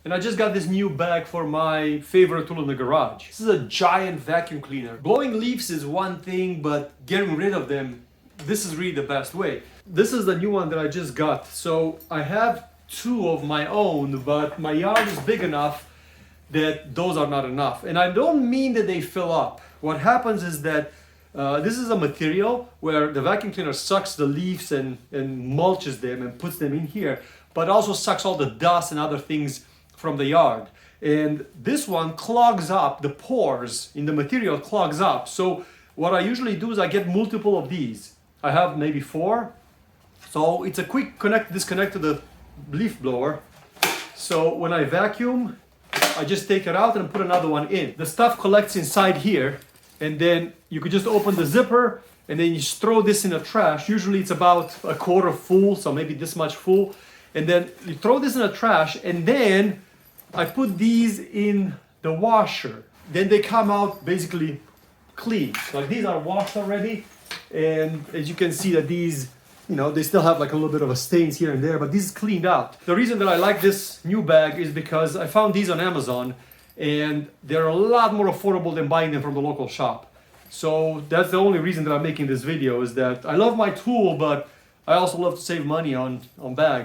and I just got this new bag for my favorite tool in the garage. This is a giant vacuum cleaner. Blowing leaves is one thing, but getting rid of them, this is really the best way. This is the new one that I just got. So I have two of my own, but my yard is big enough that those are not enough. And I don't mean that they fill up. What happens is that this is a material where the vacuum cleaner sucks the leaves and mulches them and puts them in here, but also sucks all the dust and other things from the yard. And this one clogs up, the pores in the material clogs up. So what I usually do is I get multiple of these. I have maybe 4. So it's a quick disconnect to the leaf blower. So when I vacuum, I just take it out and put another one in. The stuff collects inside here, and then you could just open the zipper and then you just throw this in the trash. Usually it's about a quarter full, so maybe this much full. And then you throw this in the trash, and then I put these in the washer. Then they come out basically clean. Like these are washed already, and as you can see that these, you know, they still have like a little bit of a stains here and there, but this is cleaned out. The reason that I like this new bag is because I found these on Amazon, and they're a lot more affordable than buying them from the local shop. So that's the only reason that I'm making this video, is that I love my tool, but I also love to save money on bags.